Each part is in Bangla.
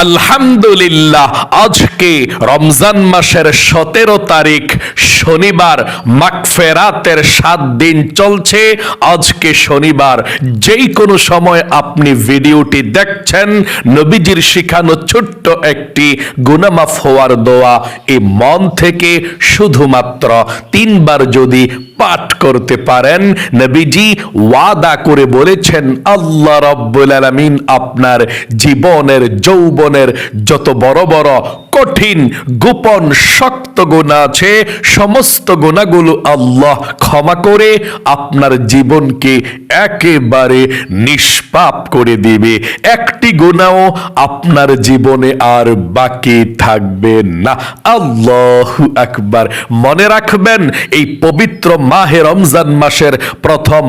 আলহামদুলিল্লাহ, আজকে রমজান মাসের 17 তারিখ শনিবার, মাগফিরাতের 7 দিন চলছে। আজকে শনিবার, যেই কোনো সময় আপনি ভিডিওটি দেখছেন, নবীজির শিখানো ছোট্ট একটি গুনাহ মাফ হওয়ার দোয়া এই মন থেকে শুধুমাত্র 3 বার যদি পাঠ করতে পারেন, নবীজি ওয়াদা করে বলেছেন আল্লাহ রাব্বুল আলামিন আপনার জীবনের যৌবনের যত বড় বড় কঠিন গোপন শক্ত গুনাহ আছে, সমস্ত গুনাহগুলো আল্লাহ ক্ষমা করে আপনার জীবনকে একেবারে নিষ্পাপ করে দিবে। একটি গুনাহও আপনার জীবনে আর বাকি থাকবে না। আল্লাহু আকবার। মনে রাখবেন, এই পবিত্র মাহে রমজান মাসের প্রথম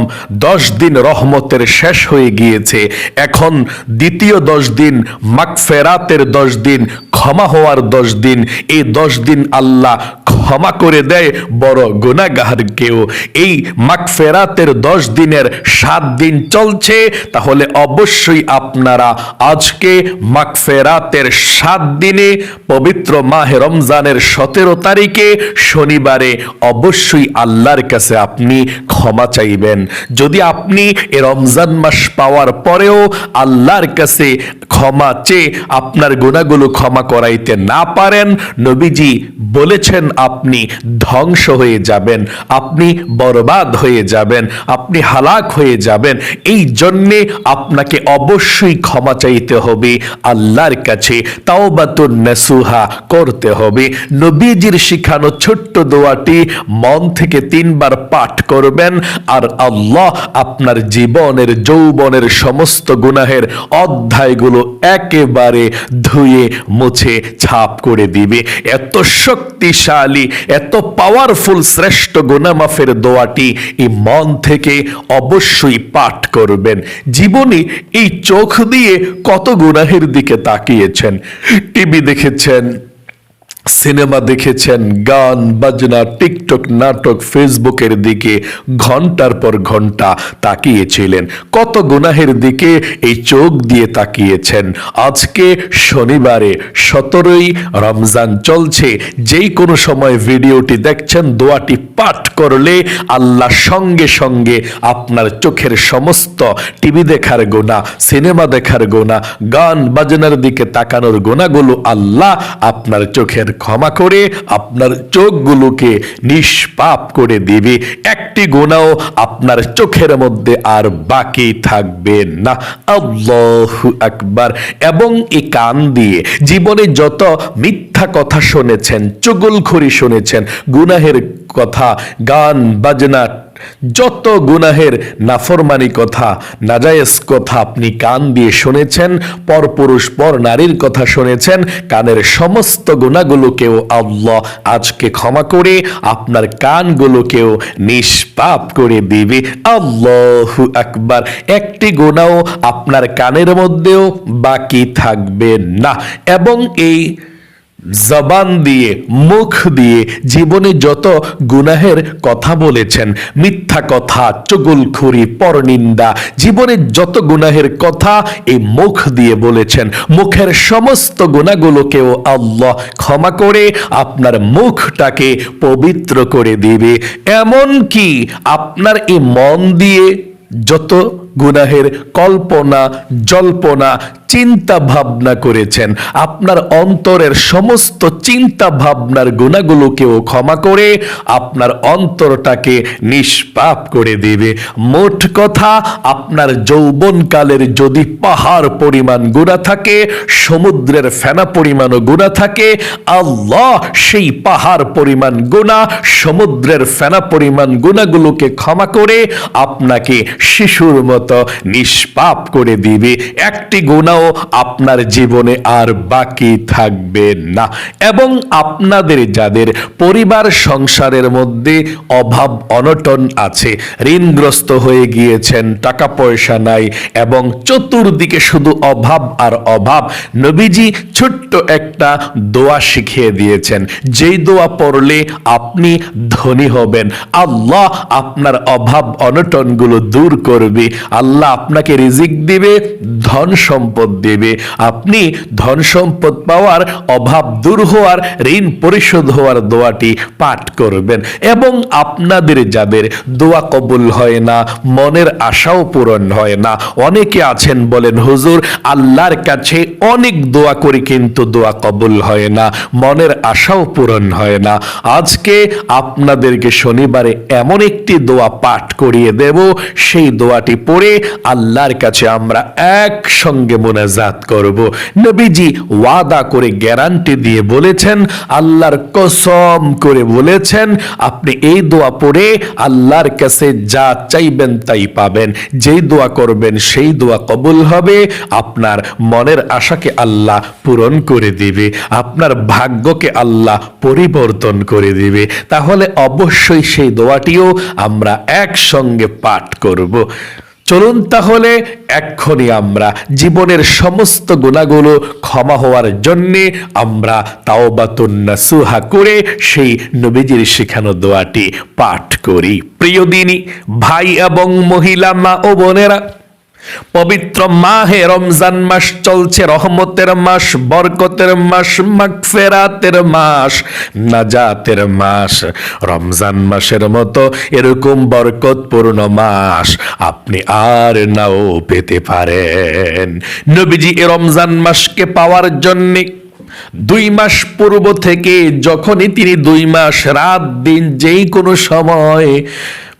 10 দিন রহমতের শেষ হয়ে গিয়েছে। এখন দ্বিতীয় 10 দিন মাগফিরাতের 10 দিন, ক্ষমা হওয়ার 10 দিন। এই 10 দিন আল্লাহ ক্ষমা করে দেয় বড় গুনাহগারকেও। এই মাগফিরাতের 10 দিনের 7 দিন চলছে, তাহলে অবশ্যই আপনারা আজকে মাগফিরাতের 7 দিনে পবিত্র মাহে রমজানের 17 তারিখে শনিবারে অবশ্যই আল্লাহর কাছে আপনি ক্ষমা চাইবেন। যদি আপনি এই রমজান মাস পাওয়ার পরেও আল্লাহর কাছে ক্ষমা চেয়ে আপনার গুনাহগুলো ক্ষমা করাইতে না পারেন, নবীজি বলেছেন আপনি ধ্বংস হয়ে যাবেন, আপনি বরবাদ হয়ে যাবেন, আপনি হালাক হয়ে যাবেন। এই জন্যে আপনাকে অবশ্যই ক্ষমা চাইতে হবে আল্লাহর কাছে, তাওবাতুন নাসুহা করতে হবে। নবীজির শিখানো ছোট্ট দোয়াটি মন থেকে 3 বার পাঠ করবেন, আর আল্লাহ আপনার জীবনের যৌবনের সমস্ত গুনাহের অধ্যায়গুলো একেবারে ধুয়ে মুছে ছাপ করে দিবে। এত শক্তিশালী, এত পাওয়ারফুল শ্রেষ্ঠ গুনাহ মাফের দোয়াটি এই মন থেকে অবশ্যই পাঠ করবেন। জীবনে এই চোখ দিয়ে কত গুনাহের দিকে তাকিয়েছেন, টিভি দেখেছেন, সিনেমা দেখেছেন, গান বাজনা, টিকটক, নাটক, ফেসবুকের দিকে ঘন্টার পর ঘন্টা তাকিয়েছিলেন। কত গুনাহের দিকে এই চোখ দিয়ে তাকিয়েছেন। আজকে শনিবারে 17ই রমজান চলছে। যেই কোনো সময় ভিডিওটি দেখছেন, দোয়াটি পাঠ করলে আল্লাহ সঙ্গে সঙ্গে আপনার চোখের সমস্ত টিভি দেখার গুনাহ, সিনেমা দেখার গুনাহ, গান বাজনার দিকে তাকানোর গুনাহগুলো আল্লাহ আপনার চোখের ক্ষমা করে আপনার চোখগুলোকে নিষ্পাপ করে দিবে। একটি গুনাহও আপনার চোখের মধ্যে আর বাকি থাকবে না। আল্লাহু আকবার। এবং এই কান দিয়ে জীবনে যত মিথ্যা কথা শুনেছেন, চুগলখড়ি শুনেছেন, গুনাহের কথা, গান বাজনা, যত গুনাহের নাফরমানি কথা, নাজায়েজ কথা আপনি কান দিয়ে শুনেছেন, পরপুরুষ পর নারীর কথা শুনেছেন, কানের সমস্ত গুনাহগুলোকেও আল্লাহ আজকে ক্ষমা করে আপনার কানগুলোকেও নিষ্পাপ করে দিবে। আল্লাহু আকবার। একটি গুনাহও আপনার কানের মধ্যেও বাকি থাকবে না। এবং এই জবান দিয়ে, মুখ দিয়ে জীবনে যত গুনাহের কথা বলেছেন, মিথ্যা কথা, চুগলখড়ি, পরনিন্দা, জীবনে যত গুনাহের কথা এই মুখ দিয়ে বলেছেন, মুখের সমস্ত গুনাহগুলোকেও আল্লাহ ক্ষমা করে আপনার মুখটাকে পবিত্র করে দিবে। এমন কি আপনার এই মন দিয়ে যত গুনাহের কল্পনা, জল্পনা, চিন্তা ভাবনা করেছেন, আপনার অন্তরের সমস্ত চিন্তা ভাবনার গুনাহগুলোকেও ক্ষমা করে আপনার অন্তরটাকে নিষ্পাপ করে দিবে। মোট কথা, আপনার যৌবনকালের যদি পাহাড় পরিমাণ গুনাহ থাকে, সমুদ্রের ফেনা পরিমাণও গুনাহ থাকে, আল্লাহ সেই পাহাড় পরিমাণ গুনাহ, সমুদ্রের ফেনা পরিমাণ গুনাহগুলোকে ক্ষমা করে আপনাকে শিশুর মতো নিষ্পাপ করে দিবে। একটি গুনাহ আপনার জীবনে আর বাকি থাকবে না। এবং আপনাদের যাদের পরিবার সংসারের মধ্যে অভাব অনটন আছে, ঋণগ্রস্ত হয়ে গিয়েছেন, টাকা পয়সা নাই এবং চতুর্দিকে শুধু অভাব আর অভাব, নবীজি ছোট্ট একটা দোয়া শিখিয়ে দিয়েছেন, যেই দোয়া পড়লে আপনি ধনী হবেন, আল্লাহ আপনার অভাব অনটনগুলো দূর করবে, আল্লাহ আপনাকে রিজিক দিবে, ধন সম্পদ দেবে, আপনি ধন সম্পদ পাওয়ার, অভাব দূর হওয়ার, ঋণ পরিশোধ হওয়ার দোয়াটি পাঠ করবেন। এবং আপনাদের যাদের দোয়া কবুল হয় না, মনের আশাও পূরণ হয় না, অনেকে আছেন বলেন হুজুর আল্লাহর কাছে অনেক দোয়া করি কিন্তু দোয়া কবুল হয় না, মনের আশাও পূরণ হয় না, আজকে আপনাদেরকে শনিবারে এমন একটি দোয়া পাঠ করিয়ে দেব, সেই দোয়াটি পড়ে আল্লাহর কাছে আমরা একসঙ্গে মোনাজাত করব। নবীজি ওয়াদা করে গ্যারান্টি দিয়ে বলেছেন, আল্লাহর কসম করে বলেছেন, আপনি এই দোয়া পড়ে আল্লাহর কাছে যা চাইবেন তাই পাবেন, যেই দোয়া করবেন সেই দোয়া কবুল হবে, আপনার মনের আশাকে আল্লাহ পূরণ করে দিবে, আপনার ভাগ্যকে আল্লাহ পরিবর্তন করে দিবে। তাহলে অবশ্যই সেই দোয়াটিও আমরা একসঙ্গে পাঠ করব। চলুন তাহলে এক্ষুনি আমরা জীবনের সমস্ত গুনাহগুলো ক্ষমা হওয়ার জন্যে আমরা তাওবাতুন নাসুহা করে সেই নবীজির শেখানো দোয়াটি পাঠ করি। প্রিয় দিনী ভাই এবং মহিলা, মা ও বোনেরা, পবিত্র মাহে রমজান মাস চলছে, রহমতের মাস, বরকতের মাস, মাগফিরাতের মাস, নাজাতের মাস। রমজান মাসের মতো এরকম বরকতপূর্ণ মাস আপনি আর নাও পেতে পারেন। নবীজি এই রমজান মাসকে পাওয়ার জন্য 2 মাস পূর্ব থেকে, যখনই তিনি 2 মাস রাত দিন যেই কোনো সময়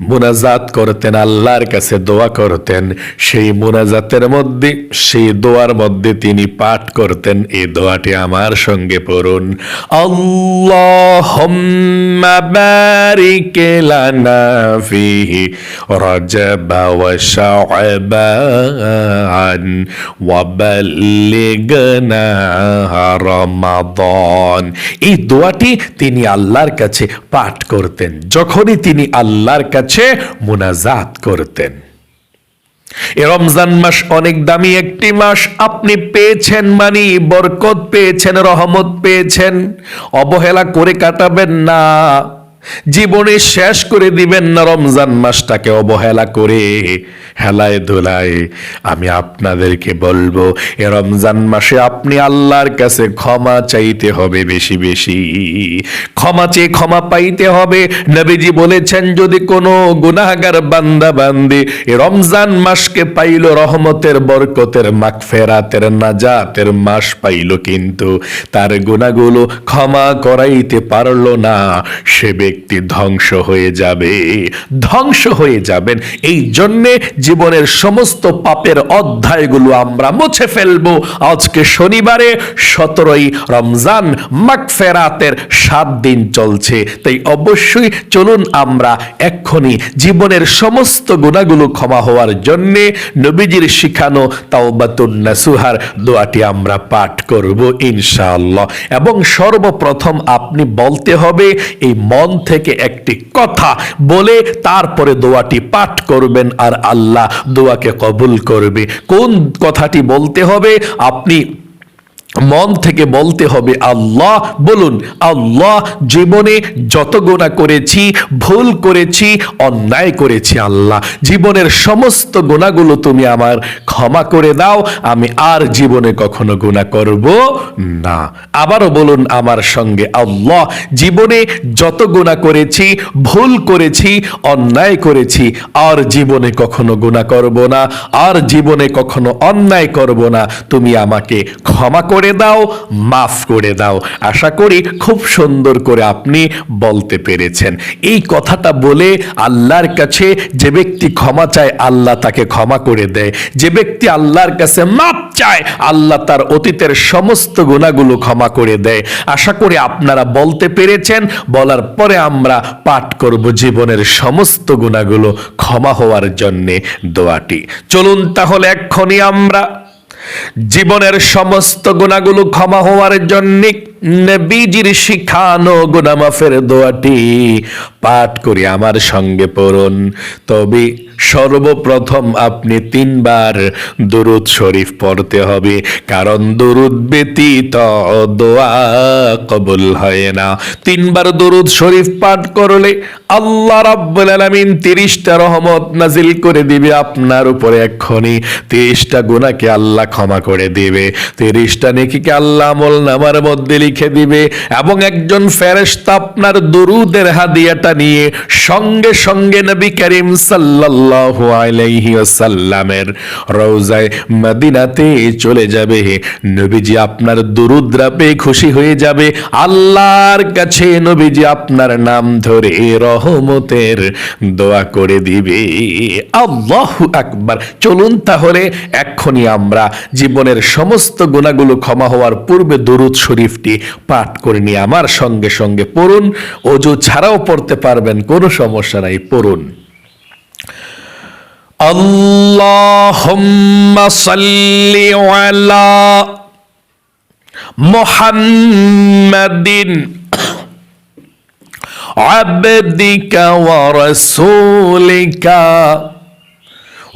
মুনাজাত করতেন, আল্লাহর কাছে দোয়া করতেন, সেই মুনাজাতের মধ্যে, সেই দোয়ার মধ্যে তিনি পাঠ করতেন এই দোয়াটি আমার সঙ্গে পড়ুন। আল্লাহুম্মা বারিক লানা ফিহি রজব ওয়া শাবান ওয়া বাল্লিগনা রমাদান। এই দোয়াটি তিনি আল্লাহর কাছে পাঠ করতেন যখনই তিনি আল্লাহর কাছে মুনাজাত করতেন। এ রমজান মাস অনেক দামি একটি মাস, আপনি পেয়েছেন মানে বরকত পেয়েছেন, রহমত পেয়েছেন, অবহেলা করে কাটাবেন না, জীবনে শেষ করে দিবেন না রমজান মাসটাকে অবহেলা করে, হেলায় ধুলায়। আমি আপনাদেরকে বলবো, এ রমজান মাসে আপনি আল্লাহর কাছে ক্ষমা চাইতে হবে, বেশি বেশি ক্ষমা চেয়ে ক্ষমা পাইতে হবে। নবীজি বলেছেন, যদি কোনো গুনাহগার বান্দা বান্দি এ রমজান মাসকে পাইল, রহমতের, বরকতের, মাগফিরাতের, নাজাতের মাস পাইল, কিন্তু তার গুনাহগুলো ক্ষমা করাইতে পারলো না, সে ব্যক্তি ধ্বংস হয়ে যাবে, ধ্বংস হয়ে যাবেন। এই জন্যে জীবনের সমস্ত পাপের অধ্যায়গুলো আমরা মুছে ফেলবো। আজকে শনিবারে 17ই রমজান, মাগফিরাতের 7 দিন চলছে, তাই অবশ্যই চলুন আমরা এক্ষুনি জীবনের সমস্ত গুনাহগুলো ক্ষমা হওয়ার জন্যে নবীজির শিখানো তাওবাতুন নাসুহার দোয়াটি আমরা পাঠ করব ইনশাআল্লাহ। এবং সর্বপ্রথম আপনি বলতে হবে, এই মন থেকে একটি কথা বলে তারপরে দোয়াটি পাঠ করবেন, আর আল্লাহ দোয়াকে কবুল করবে। কোন কথাটি বলতে হবে? আপনি মন থেকে বলতে হবে, আল্লাহ, বলুন, আল্লাহ, জীবনে যত গুনাহ করেছি, ভুল করেছি, অন্যায় করেছি, আল্লাহ জীবনের সমস্ত গুনাহগুলো তুমি আমার ক্ষমা করে দাও, আমি আর জীবনে কখনো গুনাহ করব না। আবারও বলুন আমার সঙ্গে, আল্লাহ, জীবনে যত গুনাহ করেছি, ভুল করেছি, অন্যায় করেছি, আর জীবনে কখনো গুনাহ করব না, আর জীবনে কখনো অন্যায় করব না, তুমি আমাকে ক্ষমা করে দাও, মাফ করে দাও। আশা করি খুব সুন্দর করে আপনি বলতে পেরেছেন। এই কথাটা বলে আল্লাহর কাছে যে ব্যক্তি ক্ষমা চায়, আল্লাহ তাকে ক্ষমা করে দেয়। যে ব্যক্তি আল্লাহর কাছে মাফ চায়, আল্লাহ তার অতীতের সমস্ত গুনাহগুলো ক্ষমা করে দেয়। আশা করি আপনারা বলতে পেরেছেন। বলার পরে আমরা পাঠ করব জীবনের সমস্ত গুনাহগুলো ক্ষমা হওয়ার জন্যে দোয়াটি। চলুন তাহলে এক্ষুনি আমরা জীবনের সমস্ত গুনাহগুলো ক্ষমা হওয়ার জন্য নবীজির শিখানো গুনাহ মাফের দোয়াটি পাঠ করি, আমার সঙ্গে পড়ুন। তবে সর্বপ্রথম আপনি 3 বার দুরূদ শরীফ পড়তে হবে, কারণ দুরূদ ব্যতীত দোয়া কবুল হয় না। 3 বার দুরূদ শরীফ পাঠ করলে আল্লাহ রাব্বুল আলামিন 30টা রহমত নাজিল করে দিবে আপনার উপরে এক্ষুনি। 30টা গুনাহকে আল্লাহ ক্ষমা করে দিবে, 30টা নেকিকে আল্লাহ আমলনামার মধ্যে লিখে দিবে, এবং একজন ফেরেশতা আপনার দুরূদের হাদিয়াটা নিয়ে সঙ্গে সঙ্গে নবী করিম সাল্লাল্লাহু আলাইহি ওয়াসাল্লামের রওজায়ে মদিনাতে চলে যাবে। নবীজি আপনার দুরূদরা পেয়ে খুশি হয়ে যাবে, আল্লাহর কাছে নবীজি আপনার নাম ধরে রহমতের দোয়া করে দিবে। আল্লাহু আকবার। চলুন তাহলে এক্ষুনি আমরা জীবনের সমস্ত গুনাহগুলো ক্ষমা হওয়ার পূর্বে দুরূদ শরীফটি পাঠ করে নিয়ে আমার সঙ্গে সঙ্গে পড়ুন। ওযু ছাড়াও পড়তে পারবেন, কোনো সমস্যা নাই, পড়ুন। আল্লাহুম্মা সাল্লি আলা মুহাম্মাদিন আবদিকা ওয়া রাসূলিকা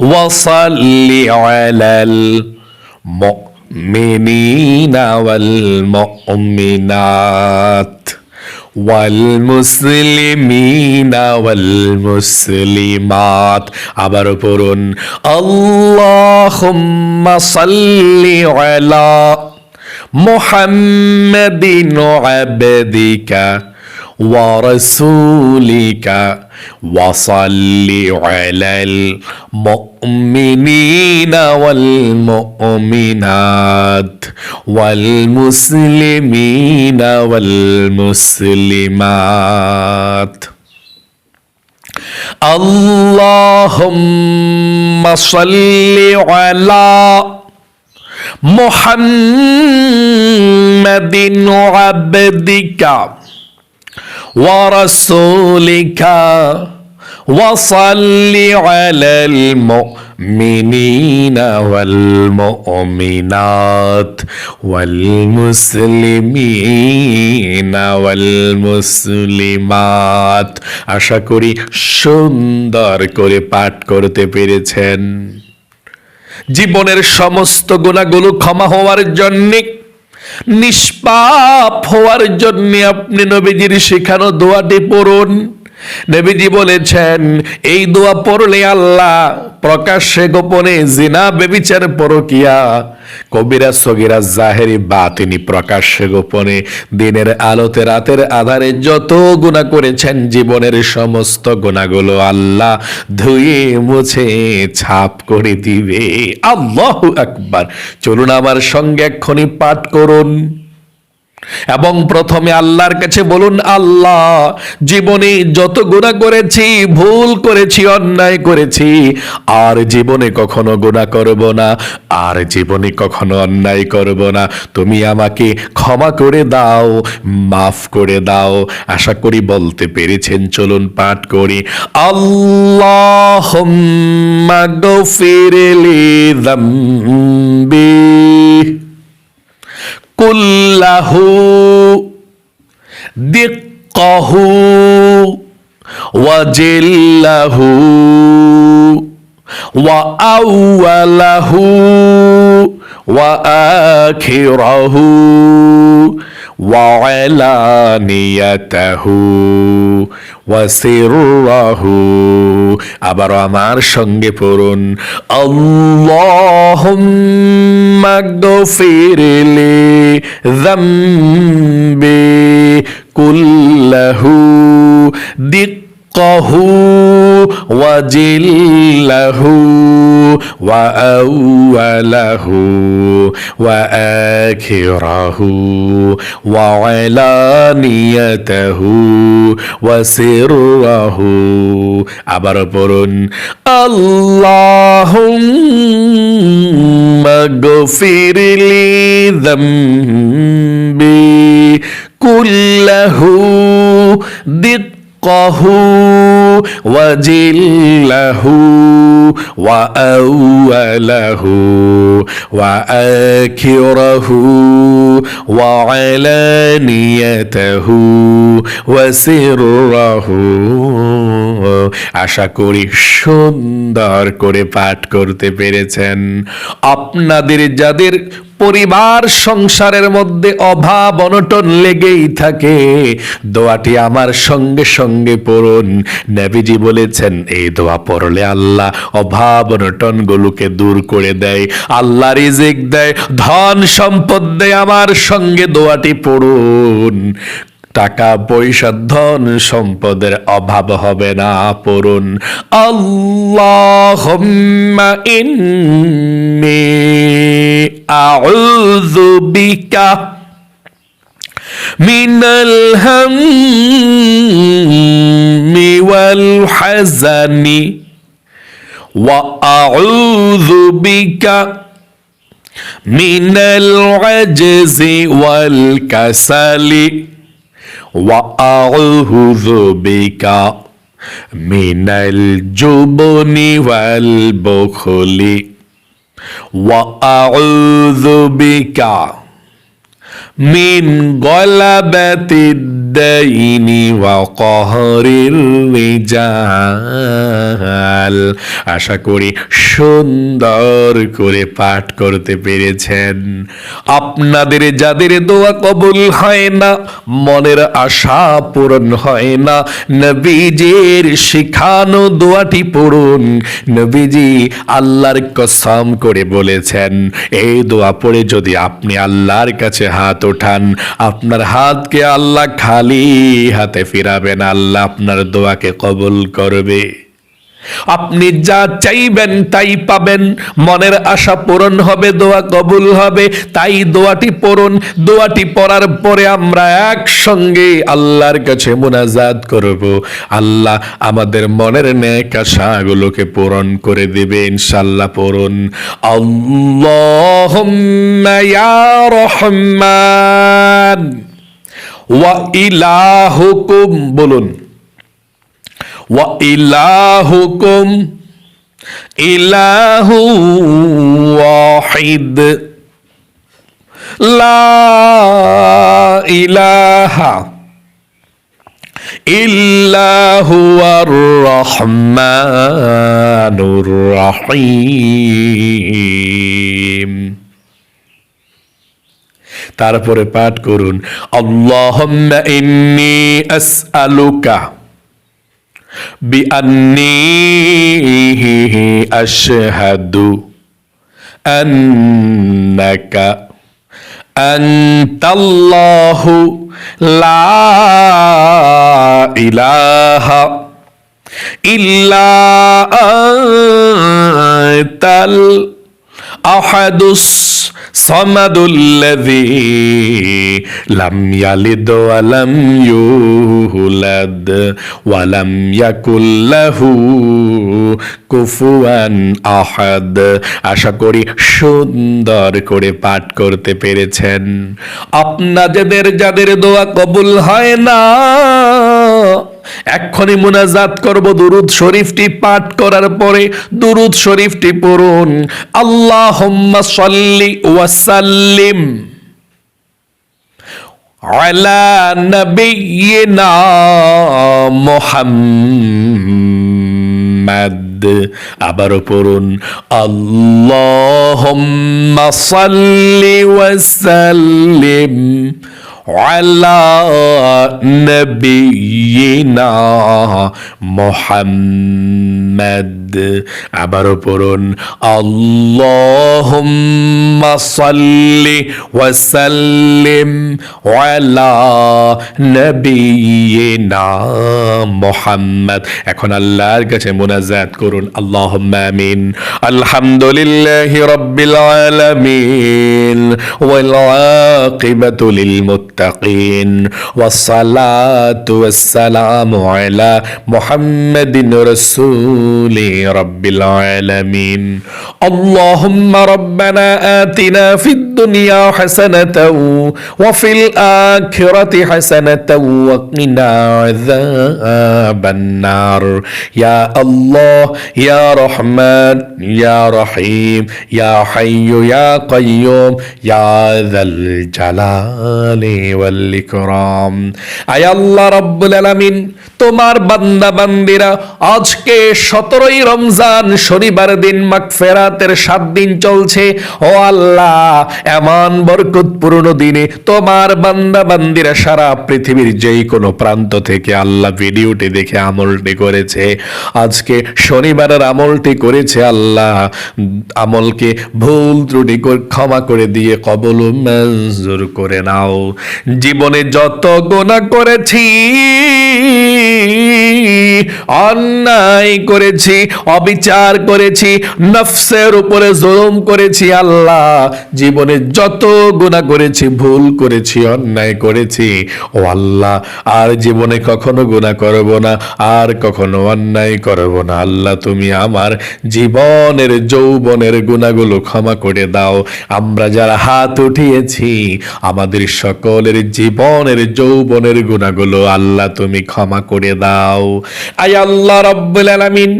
ওয়া সাল্লি আলাল মুমিনিনা ওয়াল মুমিনাত ওয়াল মুসলিমিনা ওয়াল মুসলিমাত। আবার পড়ুন, আল্লাহুম্মা সাল্লি আলা মুহাম্মাদিন আবদিকা ওয়া রাসূলিকা ওয়া সাল্লি আলাল মুমিনিনা ওয়াল মুমিনাত ওয়াল মুসলিমিনা ওয়াল মুসলিমাত। আল্লাহুম্মা সাল্লি আলা মুহাম্মাদিন আবদিকা ওয়া রাসূলিকা ওয়া সাল্লি আলাল মুমিনিনা ওয়াল মুমিনাত ওয়াল মুসলিমিনা ওয়াল মুসলিমাত। আশা করি সুন্দর করে পাঠ করতে পেরেছেন। জীবনের সমস্ত গুনাহগুলো ক্ষমা হওয়ার জন্যে, নিষ্পাপ হওয়ার জন্য আপনি নবীজির শেখানো দোয়াটি পড়ুন। নবীজি বলেছেন, এই দোয়া পড়লে আল্লাহ প্রকাশ্যে গোপনে জিনা, ব্যভিচার, পরকিয়া, কবিরা সগীরা, জাহেরি বাতিনি, প্রকাশ্যে গোপনে, দিনের আলোতে রাতের আধারে যত গুনাহ করেছেন জীবনের সমস্ত গুনাহগুলো আল্লাহ ধুয়ে মুছে ছাপ করে দিবে। আল্লাহু আকবার। চলুন আমার সঙ্গে এক্ষুনি পাঠ করুন এবং প্রথমে আল্লাহর কাছে বলুন, আল্লাহ জীবনে যত গুনাহ করেছি, ভুল করেছি, অন্যায় করেছি, আর জীবনে কখনো গুনাহ করব না, আর জীবনে কখনো অন্যায় করব না। তুমি আমাকে ক্ষমা করে দাও, মাফ করে দাও। আশা করি বলতে পেরেছেন। চলুন পাঠ করি। আল্লাহুম্মা গফিরলি যামবি কুল্লাহু দিক্কাহু ওয়া জিল্লাহু ওয়া আউওয়ালাহু ওয়া আখিরাহু ওয়া আলানিয়াতাহু ওয়া সিররাহু। আবার আমার সঙ্গে পড়ুন, আল্লাহুম্মা গফিরলি যামবি কুল্লাহু দিক্কাহু ওয়া জিল্লাহু ওয়া আউওয়ালাহু ওয়া আখিরাহু ওয়া আলানিয়াতাহু ওয়া সিররাহু। আবার পড়ুন, আল্লাহুম্মা গফিরলি যামবি কুল্লাহু দিক্কাহু ওয়া জিল্লাহু ওয়া আউওয়ালাহু ওয়া আখিরাহু ওয়া আলানিয়াতাহু ওয়া সিররাহু। আশা করি সুন্দর করে পাঠ করতে পেরেছেন। আপনাদের যাদের পরিবার সংসারের মধ্যে অভাব অনটন লেগেই থাকে, দোয়াটি আমার সঙ্গে সঙ্গে পড়ুন। নবীজি বলেছেন এই দোয়া পড়লে আল্লাহ অভাব অনটন গুলোকে দূর করে দেয়, আল্লাহ রিজিক দেয়, ধন সম্পদ দেয়। আমার সঙ্গে দোয়াটি পড়ুন, টাকা পয়সা ধন সম্পদের অভাব হবে না। পড়ুন, আল্লাহুম্মা ইন্নী আউযু বিকা মিনাল হাম্মি ওয়াল হাযানি ওয়া আউযু বিকা মিনাল আজজি ওয়াল কাসালি ওয়া আউযু বিকা মিনাল জুবনি ওয়াল বুখলি ওয়া আউযু বিকা মিন গলাবাতিদ দাইনি ওয়া কহরির রিজাল। আশা করি সুন্দর করে পাঠ করতে পেরেছেন। আপনাদের যাদের দোয়া কবুল হয় না, মনের আশা পূরণ হয় না, নবীজির শিখানো দোয়াটি পড়ুন। নবীজি আল্লাহর কসম করে বলেছেন, এই দোয়া পড়ে যদি আপনি আল্লাহর কাছে হাত ওঠান, আপনার হাতকে আল্লাহ খালি হাতে ফিরাবেন, আল্লাহ আপনার দোয়াকে কবুল করবে। আপনি যা চাইবেন তাই পাবেন, মনের আশা পূরণ হবে, দোয়া কবুল হবে। তাই দোয়াটি পড়ুন। দোয়াটি পড়ার পরে আমরা একসঙ্গে আল্লাহর কাছে মুনাজাত করব, আল্লাহ আমাদের মনের নেক আশাগুলোকে পূরণ করে দিবে ইনশাআল্লাহ। পড়ুন, আল্লাহুম্মা ইয়া রহমান ওয়া ইলাহুকুম, বলুন, ওয়া ইলাহুকুম ইলাহু ওয়াহিদ লা ইলাহা ইল্লা হুয়ার রহমানুর রহিম। তারপরে পাঠ করুন, আল্লাহুম্মা ইন্নী আসআলুকা বিআন্নী আশহাদু আন্নাকা আনতাল্লাহু লা ইলাহা ইল্লা আনতাল আহাদুস সামাদুল্লাযী লাম ইয়ালিদ ওয়া লাম ইউলাদ ওয়া লাম ইয়াকুল লাহু কুফুয়ান আহাদ। আশা করি সুন্দর করে পাঠ করতে পেরেছেন। আপনাদের যাদের দোয়া কবুল হয় না, এক্ষুনি মুনাজাত করব। দুরুদ শরীফটি পাঠ করার পরে দুরুদ শরীফটি পড়ুন, আল্লাহুম্মা সাল্লি ওয়া সাল্লিম আলা নাবিয়িনা মুহাম্মাদ। আবারও পড়ুন, আল্লাহুম্মা সাল্লি ওয়া সাল্লিম আলা নবিয়িনা মুহাম্মাদ। আবারও পড়ুন, আল্লাহুম্মা সাল্লি ওয়া সাল্লিম আলা নবিয়িনা মুহাম্মাদ। এখন আল্লাহর কাছে মুনাজাত করুন, আল্লাহুম্মা আমিন। আলহামদুলিল্লাহি রাব্বিল আলামিন ওয়াল আকিবাতু লিল মুত্তাকিন والصلاة والسلام على محمد رسول رب العالمين. اللهم ربنا آتنا في الدنيا حسنة وفي الآخرة حسنة وقنا عذاب النار. يا الله يا رحمن يا رحيم يا حي يا قيوم يا ذا الجلال ওয়াল ইকরাম। আয় আল্লাহ রাব্বুল আলামিন, তোমার বান্দা বান্দিরা আজকে 17ই রমজান শনিবার দিন মাগফিরাতের 7 দিন চলছে। ও আল্লাহ, এমন বরকতপূর্ণ দিনে তোমার বান্দা বান্দিরা সারা পৃথিবীর যেই কোনো প্রান্ত থেকে আল্লাহ ভিডিওটি দেখে আমলটি করেছে, আজকে শনিবারের আমলটি করেছে, আল্লাহ আমলকে ভুল ত্রুটি ক্ষমা করে দিয়ে কবুল ও মঞ্জুর করে নাও। জীবনে যত গুনাহ করেছি, অন্যায় করেছি, অবিচার করেছি, নফসের উপরে জুলুম করেছি, আল্লাহ জীবনে যত গুনাহ করেছি, ভুল করেছি, অন্যায় করেছি, ও আল্লাহ আর জীবনে কখনো গুনাহ করব না, আর কখনো অন্যায় করব না। আল্লাহ তুমি আমার জীবনের যৌবনের গুনাহগুলো ক্ষমা করে দাও। আমরা যারা হাত উঠিয়েছি, আমাদের সকলের জীবনের যৌবনের গুনাহগুলো আল্লাহ তুমি ক্ষমা করে দাও। আয় আল্লাহ রাব্বুল আলামিন,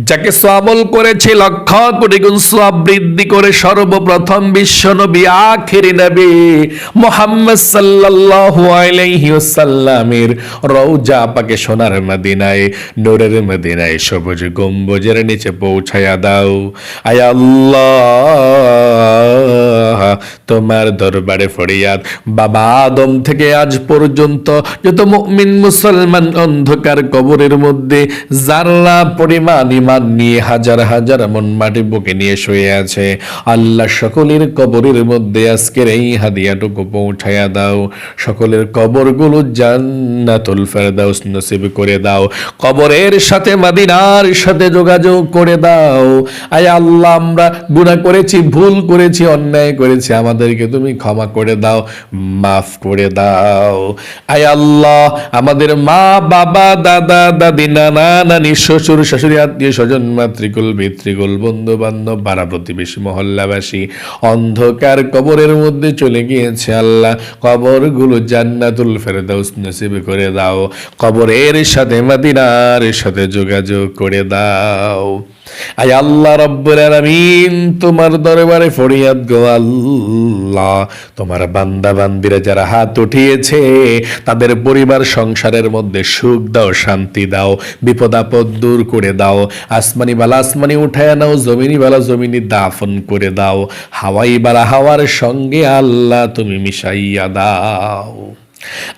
যাকে আমল করেছে লক্ষ কোটি গুণ সওয়াব বৃদ্ধি করে সর্বপ্রথম বিশ্ব নবী আখিরি নবী মুহাম্মদ সাল্লাল্লাহু আলাইহি ওয়াসাল্লামের রওজা পাকে সোনার মদিনায়, নূরের মদিনায় সবুজ গম্বুজের নিচে পৌঁছায়া দাও। আয় আল্লাহ, তোমার দরবারে ফরিয়াদ, বাবা আদম থেকে আজ পর্যন্ত যত মুমিন মুসলমান অন্ধকার কবরের মধ্যে যারা পরিমাণ ঈমান নিয়ে হাজার হাজার মন মাটি বুকে নিয়ে শুয়ে আছে, আল্লাহ সকলের কবরের মধ্যে আজকের এই হাদিয়াটুকু পৌঁছায়া দাও। সকলের কবরগুলো জান্নাতুল ফেরদাউস নসিব করে দাও। কবরের সাথে মদিনার সাথে যোগাযোগ করে দাও। আয় আল্লাহ, আমরা গুনাহ করেছি, ভুল করেছি, অন্যায় করেছি, আমাদেরকে তুমি ক্ষমা করে দাও, মাফ করে দাও। আয় আল্লাহ, আমাদের মা বাবা, দাদা দাদি, নানা নানি, শ্বশুর শাশুড়ি, আত্মীয় স্বজন, মাতৃকুল পিতৃকুল, বন্ধু বান্ধব, পাড়া প্রতিবেশী, মহল্লাবাসী অন্ধকার কবরের মধ্যে চলে গিয়েছে, আল্লাহ কবরগুলো জান্নাতুল ফেরদাউস নসিব করে দাও। কবরের সাথে মদিনার সাথে যোগাযোগ করে দাও। আয় আল্লাহ রাব্বুল আলামিন, তোমার দরবারে ফরিয়াদ গো আল্লাহ, তোমার বান্দা বান্দিরা যারা হাত উঠিয়েছে, তাদের পরিবার সংসারের মধ্যে সুখ দাও, শান্তি দাও, বিপদ আপদ দূর করে দাও। আসমানি বালা আসমানি উঠায় নাও, জমিনি বালা জমিনি দাফন করে দাও। হাওয়াই বালা হাওয়ার সঙ্গে আল্লাহ তুমি মিশাইয়া দাও।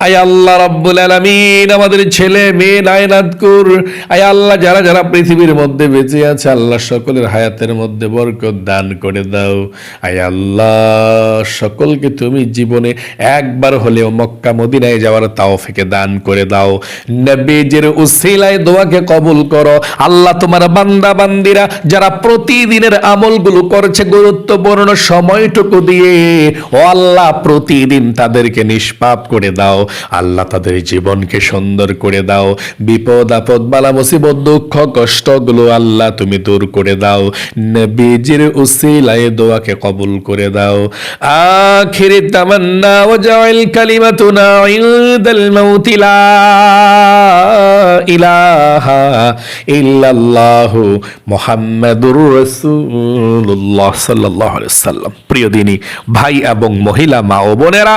আয় আল্লাহ রাব্বুল আলামিন, আমাদের ছেলে মেয়ে নায়নাতকুর, আয় আল্লাহ যারা যারা পৃথিবীর মধ্যে বেঁচে আছে, আল্লাহ সকলের হায়াতের মধ্যে বরকত দান করে দাও। আয় আল্লাহ, সকলকে তুমি জীবনে একবার হলেও মক্কা মদিনায় যাওয়ার তৌফিক দান করে দাও। নবীজির উসিলায় দোয়াকে কবুল করো। আল্লাহ তোমার বান্দা বান্দিরা যারা প্রতিদিনের আমলগুলো করছে গুরুত্বপূর্ণ সময়টুকু দিয়ে, ও আল্লাহ প্রতিদিন তাদেরকে নিষ্পাপ করে দাও। আল্লাহ তাদের জীবনকে সুন্দর করে দাও। বিপদ আপদ বালা মুসিবত দুঃখ কষ্টগুলো আল্লাহ তুমি দূর করে দাও। নবীজির উসিলায় দোয়াকে কবুল করে দাও। আখিরি তামান্না ওয়াজাইল কালিমাতুনা ইনদাল মাউতি লা ইলাহা ইল্লাল্লাহু মুহাম্মাদুর রাসূলুল্লাহ সাল্লাল্লাহু আলাইহি ওয়াসাল্লাম। প্রিয় দিনী ভাই এবং মহিলা মা ও বোনেরা,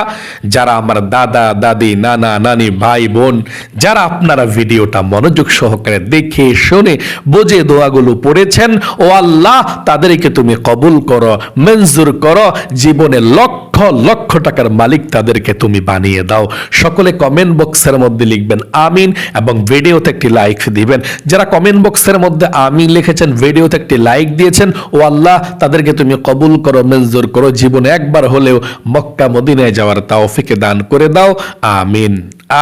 যারা আমার দাদা দাদি, নানা নানি, ভাই বোন, যারা আপনারা ভিডিওটা মনোযোগ সহকারে দেখে শুনে বুঝে দোয়াগুলো পড়েছেন, ও আল্লাহ তাদেরকে তুমি কবুল করো, মঞ্জুর করো। জীবনে লক্ষ লক্ষ টাকার মালিক তাদেরকে তুমি বানিয়ে দাও। সকলে কমেন্ট বক্সের মধ্যে লিখবেন আমিন এবং ভিডিওতে একটি লাইক দিবেন। যারা কমেন্ট বক্সের মধ্যে আমিন লিখেছেন, ভিডিওতে একটি লাইক দিয়েছেন, ও আল্লাহ তাদেরকে তুমি কবুল করো, মঞ্জুর করো। জীবনে একবার হলেও মক্কা মদিনায় যাওয়ার তৌফিক দান করে দাও। আমিন।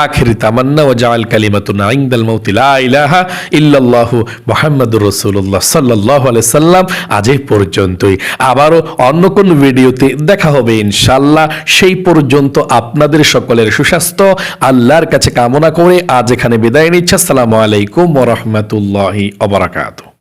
আখিরি তামান্না ওয়াজাল কালিমাতুনা ইনদাল মাউতি লা ইলাহা ইল্লাল্লাহু মুহাম্মাদুর রাসূলুল্লাহ সাল্লাল্লাহু আলাইহি সাল্লাম। আজ এই পর্যন্তই, আবারও অন্য কোন ভিডিওতে দেখা হবে ইনশাআল্লাহ। সেই পর্যন্ত আপনাদের সকলের সুস্বাস্থ্য আল্লাহর কাছে কামনা করে আজ এখানে বিদায় নিচ্ছি। আসসালামু আলাইকুম ওয়া রাহমাতুল্লাহি ওয়া বারাকাতুহু।